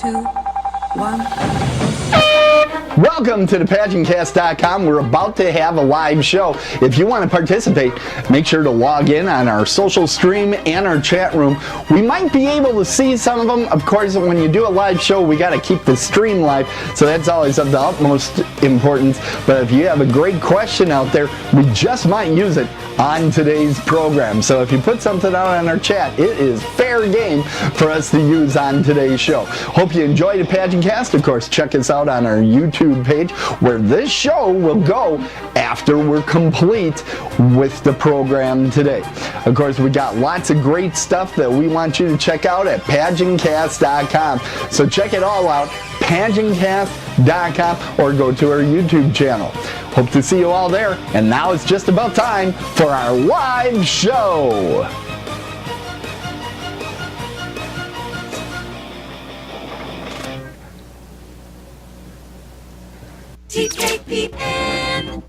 2, 1. Welcome to the PageantCast.com. We're about to have a live show. If you want to participate, make sure to log in on our social stream and our chat room. We might be able to see some of them. Of course, when you do a live show, we got to keep the stream live, so that's always of the utmost importance. But if you have a great question out there, we just might use it on today's program. So if you put something out on our chat, it is fair game for us to use on today's show. Hope you enjoy the PageantCast. Of course, check us out on our YouTube page, where this show will go after we're complete with the program today. Of course, we got lots of great stuff that we want you to check out at PageantCast.com. So check it all out, PageantCast.com, or go to our YouTube channel. Hope to see you all there. And now it's just about time for our live show. TKPN.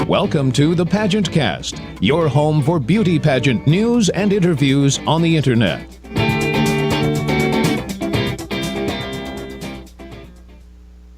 Welcome to the PageantCast, your home for beauty pageant news and interviews on the internet.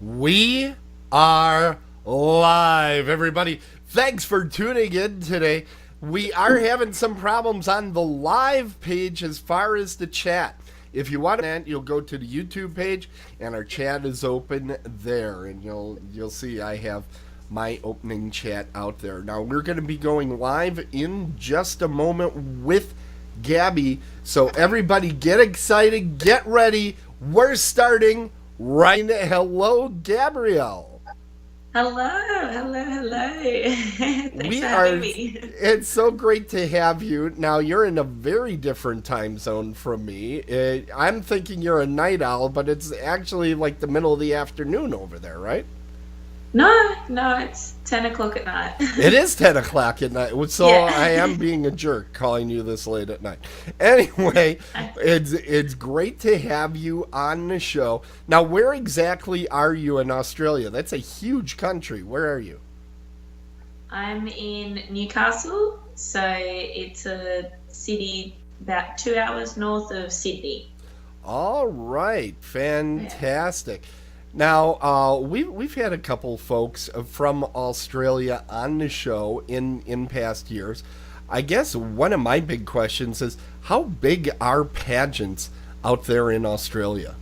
We are live, everybody. Thanks for tuning in today. We are having some problems on the live page as far as the chat. If you want that, you'll go to the YouTube page, and our chat is open there, and you'll see I have my opening chat out there. Now, we're going to be going live in just a moment with Gabby, so everybody get excited, get ready. We're starting right now. Hello, Gabrielle. Hello. Thanks for having me. It's so great to have you. Now, you're in a very different time zone from me. I'm thinking you're a night owl, but it's actually like the middle of the afternoon over there, right? No, it's 10 o'clock at night. It is 10 o'clock at night, so yeah. I am being a jerk calling you this late at night. Anyway, it's great to have you on the show. Now, where exactly are you in Australia? That's a huge country. Where are you? I'm in Newcastle, so it's a city about 2 hours north of Sydney. All right, fantastic. Yeah. Now, we've had a couple folks from Australia on the show in past years. I guess one of my big questions is, how big are pageants out there in Australia?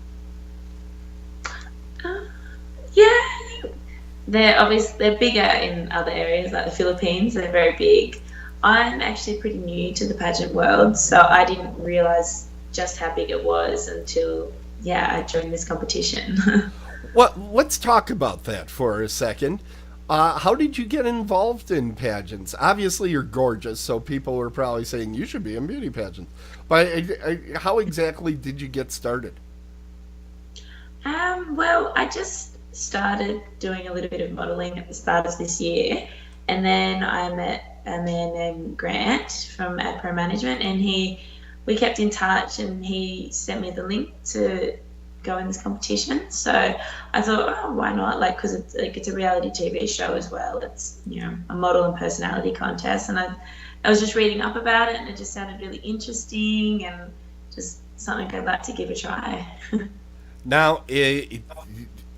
They're bigger in other areas, like the Philippines. They're very big. I'm actually pretty new to the pageant world, so I didn't realize just how big it was until, I joined this competition. Well, let's talk about that for a second. How did you get involved in pageants? Obviously, you're gorgeous, so people were probably saying you should be in beauty pageants. But how exactly did you get started? Well, I just started doing a little bit of modelling at the start of this year, and then I met a man named Grant from AdPro Management, and we kept in touch, and he sent me the link to go in this competition. So I thought, why not? Because it's a reality TV show as well. It's a model and personality contest, and I was just reading up about it, and it just sounded really interesting and just something I'd like to give a try. Now,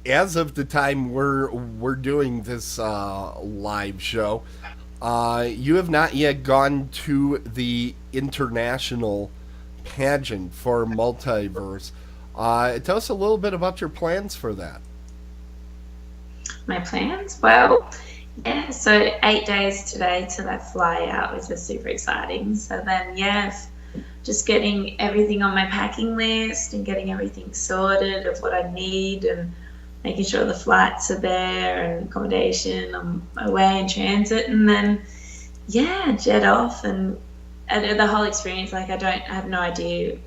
as of the time we're doing this live show, you have not yet gone to the international pageant for Multiverse. Tell us a little bit about your plans for that. My plans? Well, so 8 days today till I fly out, which is super exciting. So then, just getting everything on my packing list and getting everything sorted of what I need and making sure the flights are there and accommodation on my way in transit, and then, jet off and the whole experience. I have no idea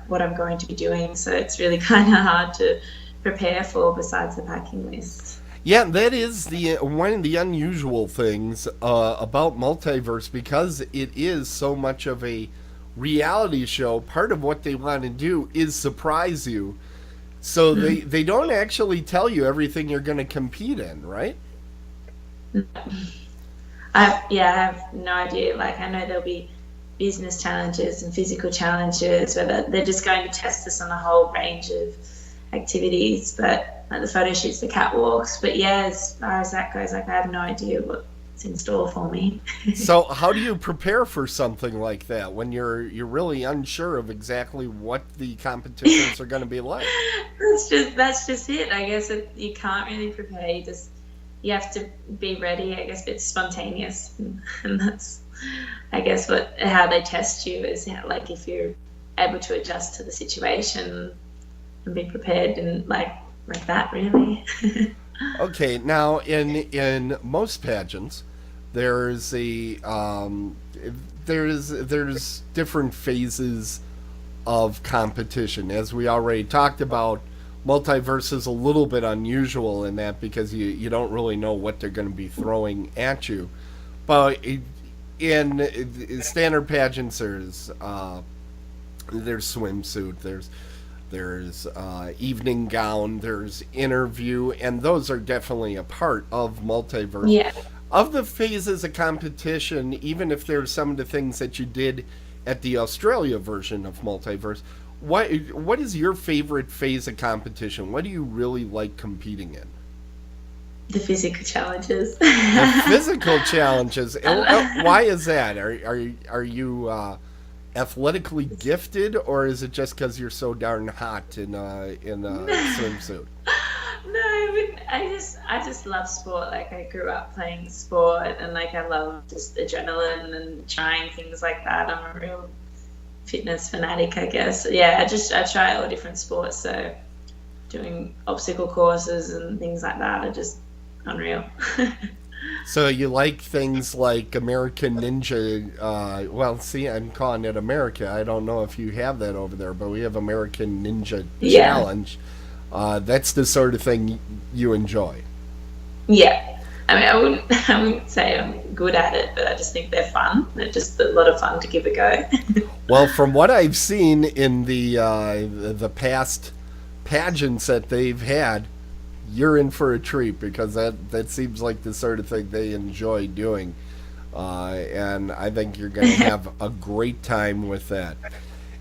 what I'm going to be doing, so it's really kind of hard to prepare for besides the packing list. Yeah, that is one of the unusual things about Multiverse, because it is so much of a reality show. Part of what they want to do is surprise you, so they don't actually tell you everything you're going to compete in, right? I have no idea. I know there'll be business challenges and physical challenges, where they're just going to test us on a whole range of activities, but like the photo shoots, the catwalks. But yeah, as far as that goes, like I have no idea what's in store for me. So how do you prepare for something like that when you're really unsure of exactly what the competitions are going to be like? That's just it. I guess you can't really prepare. You have to be ready. I guess it's spontaneous, and that's, I guess, how they test you is like if you're able to adjust to the situation and be prepared, and like that really. Okay, now in most pageants, there's different phases of competition. As we already talked about, Multiverse is a little bit unusual in that because you don't really know what they're going to be throwing at you. But in standard pageants, there's swimsuit, there's evening gown, there's interview, and those are definitely a part of Multiverse. Yeah. Of the phases of competition, even if there's some of the things that you did at the Australia version of Multiverse, what is your favorite phase of competition? What do you really like competing in? The physical challenges. The physical challenges. Why is that? Are you athletically gifted, or is it just because you're so darn hot in a swimsuit? No, I just love sport. Like I grew up playing sport, and like I love just adrenaline and trying things like that. I'm a real fitness fanatic, I guess. Yeah, I try all different sports. So doing obstacle courses and things like that are just unreal. So you like things like American Ninja, well, see, I'm calling it America. I don't know if you have that over there, but we have American Ninja Challenge. That's the sort of thing you enjoy. Yeah. I mean, I wouldn't say I'm good at it, but I just think they're fun. They're just a lot of fun to give a go. Well, from what I've seen in the past pageants that they've had, you're in for a treat, because that seems like the sort of thing they enjoy doing, and I think you're going to have a great time with that.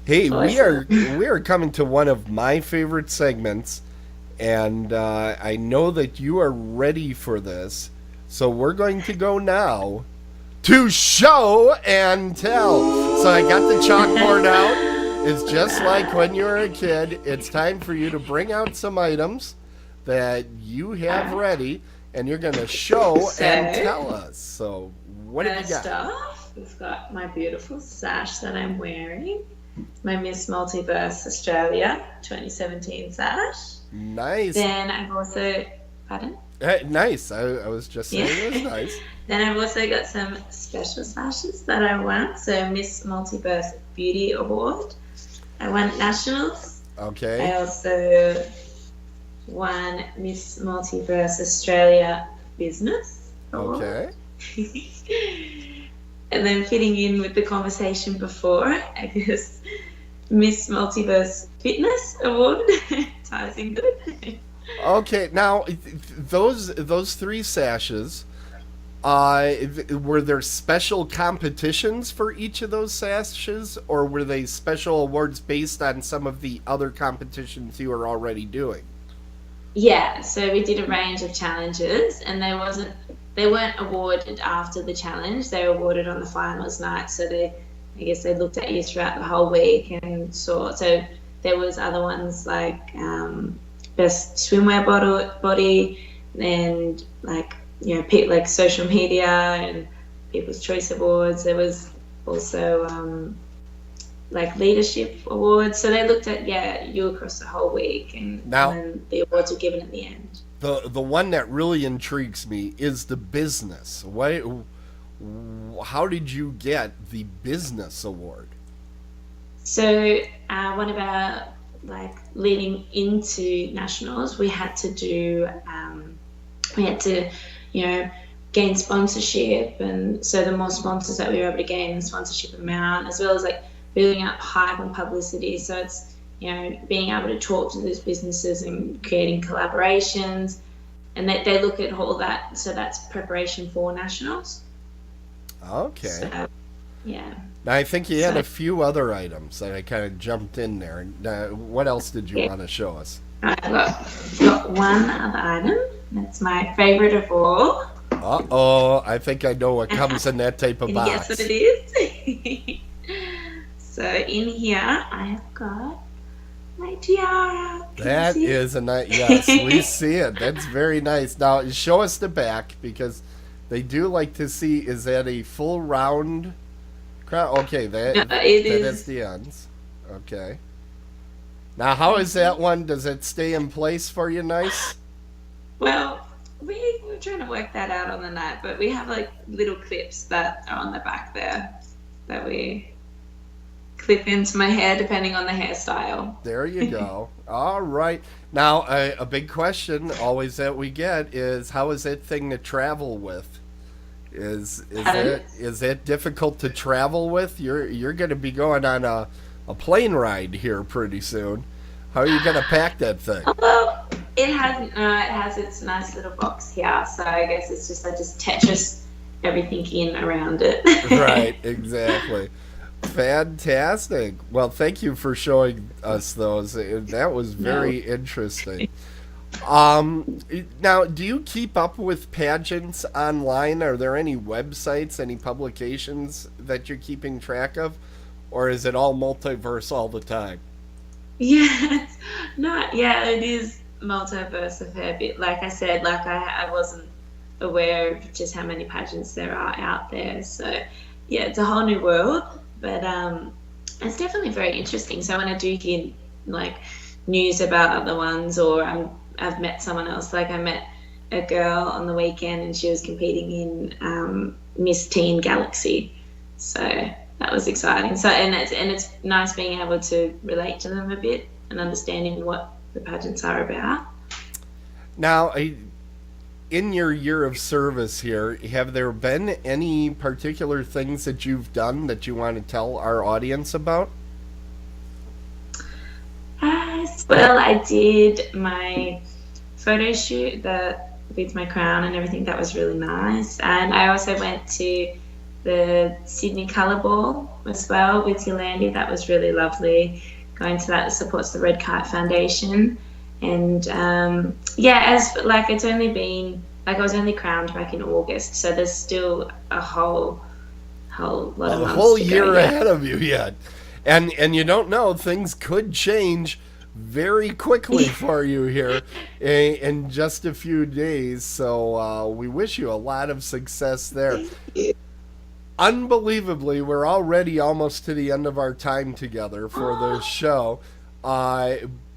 Hey, Awesome. we are coming to one of my favorite segments, and I know that you are ready for this, so we're going to go now to show and tell. So I got the chalkboard out. It's just like when you were a kid. It's time for you to bring out some items that you have ready, and you're going to show and tell us. So what have you got? First off, we've got my beautiful sash that I'm wearing. My Miss Multiverse Australia 2017 sash. Nice. Then I've also, pardon? Nice. I was just saying it was nice. Then I've also got some special sashes that I won. So Miss Multiverse Beauty Award. I won Nationals. Okay. I also won Miss Multiverse Australia Business Award. Okay. And then fitting in with the conversation before, I guess Miss Multiverse Fitness Award ties in good. Okay. Now, those three sashes, were there special competitions for each of those sashes, or were they special awards based on some of the other competitions you were already doing? Yeah, so we did a range of challenges, and they weren't awarded after the challenge. They were awarded on the finals night. So I guess they looked at you throughout the whole week and saw. So there was other ones like best swimwear body, and like like social media and People's Choice Awards. There was also like leadership awards. So they looked at you across the whole week, and then the awards were given at the end. The one that really intrigues me is the business. How did you get the business award? So one of our leading into nationals, we had to gain sponsorship, and so the more sponsors that we were able to gain, the sponsorship amount, as well as building up hype and publicity. So it's being able to talk to those businesses and creating collaborations, and they look at all that. So that's preparation for nationals. Okay. So, Yeah. Now, I think you had a few other items that I kind of jumped in there. What else did you want to show us? I've got one other item. That's my favorite of all. Uh-oh, I think I know what comes in that type of box. Yes, what it is. So in here, I have got my tiara. That is a nice, yes, we see it. That's very nice. Now, show us the back, because they do like to see, is that a full round crown? Okay, that is the ends. Okay. Now, how is that one? Does it stay in place for you nice? Well, we're trying to work that out on the night, but we have like little clips that are on the back there that we clip into my hair depending on the hairstyle. There you go. All right. Now, a big question always that we get is, how is that thing to travel with? Is it difficult to travel with? You're going to be going on a plane ride here pretty soon. How are you going to pack that thing? Well, it has its nice little box here, so I guess it's just I just Tetris everything in around it. Right, exactly. Fantastic. Well, thank you for showing us those. That was very interesting. Now, do you keep up with pageants online? Are there any websites, any publications that you're keeping track of? Or is it all Multiverse all the time? Yeah, it is Multiverse a fair bit. Like I said, I wasn't aware of just how many pageants there are out there. So, yeah, it's a whole new world. But it's definitely very interesting. So when I do hear like news about other ones, or I've met someone else, like I met a girl on the weekend and she was competing in Miss Teen Galaxy. So that was exciting. So and it's nice being able to relate to them a bit and understanding what the pageants are about. Now, in your year of service here, have there been any particular things that you've done that you want to tell our audience about? Well, I did my photo shoot with my crown and everything. That was really nice. And I also went to the Sydney Colour Ball as well with Yolandi. That was really lovely. Going to that supports the Red Kite Foundation. And it's only been, like, I was only crowned back in August, so there's still a whole lot of months. A whole to year go yet. ahead of you yet. And you don't know, things could change very quickly for you here in just a few days. So we wish you a lot of success there. Unbelievably, we're already almost to the end of our time together for the show.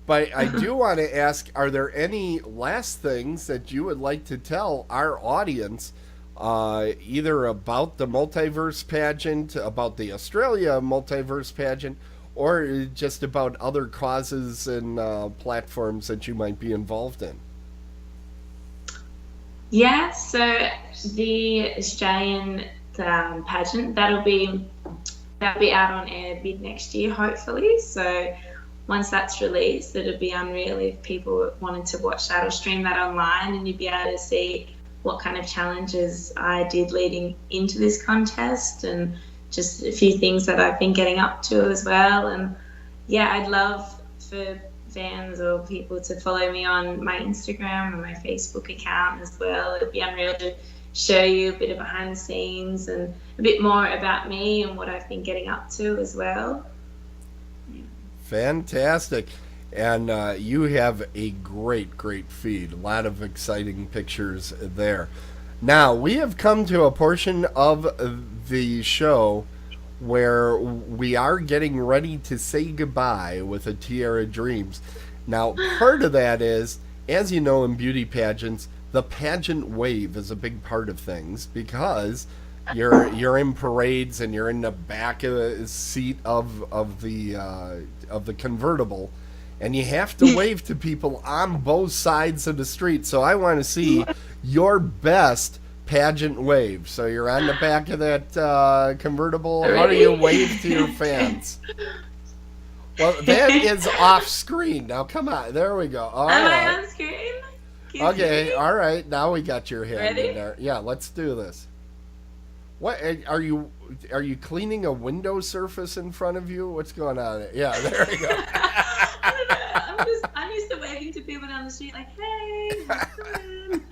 But I do want to ask, are there any last things that you would like to tell our audience, either about the Multiverse pageant, about the Australia Multiverse pageant, or just about other causes and platforms that you might be involved in? Yeah, so the Australian pageant, that'll be out on air mid next year, hopefully. So once that's released, it'd be unreal if people wanted to watch that or stream that online, and you'd be able to see what kind of challenges I did leading into this contest and just a few things that I've been getting up to as well. And yeah, I'd love for fans or people to follow me on my Instagram and my Facebook account as well. It'd be unreal to show you a bit of behind the scenes and a bit more about me and what I've been getting up to as well. Fantastic. And you have a great feed. A lot of exciting pictures there. Now, we have come to a portion of the show where we are getting ready to say goodbye with a Tiara Dreams. Now, part of that is, as you know, in beauty pageants, the pageant wave is a big part of things, because you're in parades and you're in the back of the seat of the convertible, and you have to wave to people on both sides of the street. So I want to see your best pageant wave. So you're on the back of that convertible. How do you wave to your fans? Well, that is off screen. Now come on, there we go. All Am right. I on screen? Okay, all right. Now we got your hand Ready? in there. Yeah, let's do this. What are you? Are you cleaning a window surface in front of you? What's going on? Yeah, there you go. I'm used to waving to people down the street like, hey, come in.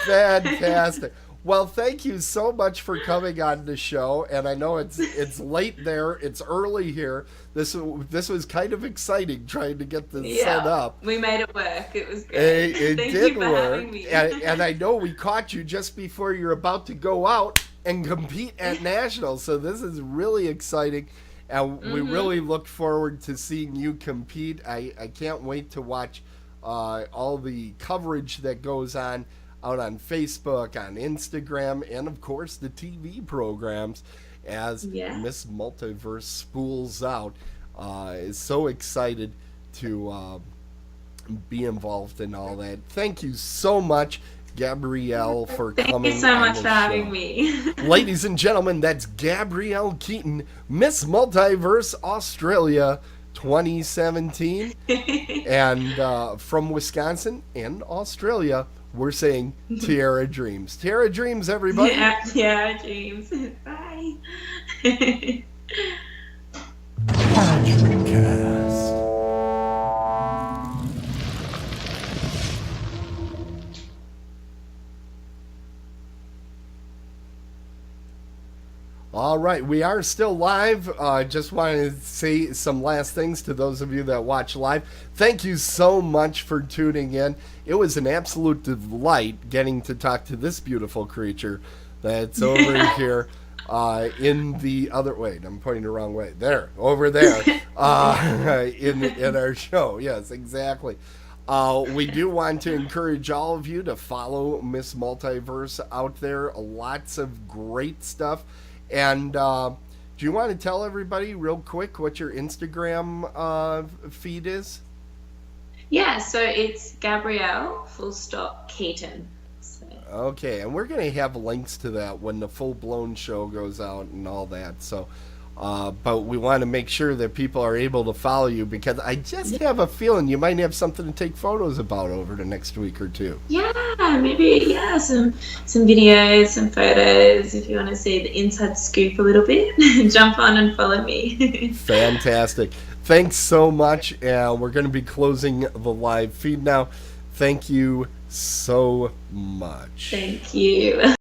Fantastic. Well, thank you so much for coming on the show. And I know it's late there. It's early here. This was kind of exciting trying to get this set up. We made it work. It was great. It Thank did you for work. having me. And I know we caught you just before you're about to go out and compete at Nationals. So this is really exciting. And we really look forward to seeing you compete. I can't wait to watch all the coverage that goes on out on Facebook, on Instagram, and of course the TV programs as Miss Multiverse spools out. Is so excited to be involved in all that. Thank you so much, Gabrielle, for coming. Thank you so much for having me. Ladies and gentlemen, that's Gabrielle Keaton, Miss Multiverse Australia 2017. And from Wisconsin and Australia, we're saying Tiara Dreams. Tiara Dreams, everybody. Yeah, Tiara Dreams. Bye. PageantCast. All right, we are still live. Just wanted to say some last things to those of you that watch live. Thank you so much for tuning in. It was an absolute delight getting to talk to this beautiful creature that's over here in the other... Wait, I'm pointing the wrong way. There, over there, in our show. Yes, exactly. We do want to encourage all of you to follow Miss Multiverse out there. Lots of great stuff. And do you want to tell everybody real quick what your Instagram feed is? Yeah, so it's Gabrielle Keaton. So. Okay, and we're going to have links to that when the full-blown show goes out and all that. So, but we want to make sure that people are able to follow you because I just have a feeling you might have something to take photos about over the next week or two. Yeah, maybe some videos, some photos. If you want to see the inside scoop a little bit, jump on and follow me. Fantastic. Thanks so much. We're going to be closing the live feed now. Thank you so much. Thank you.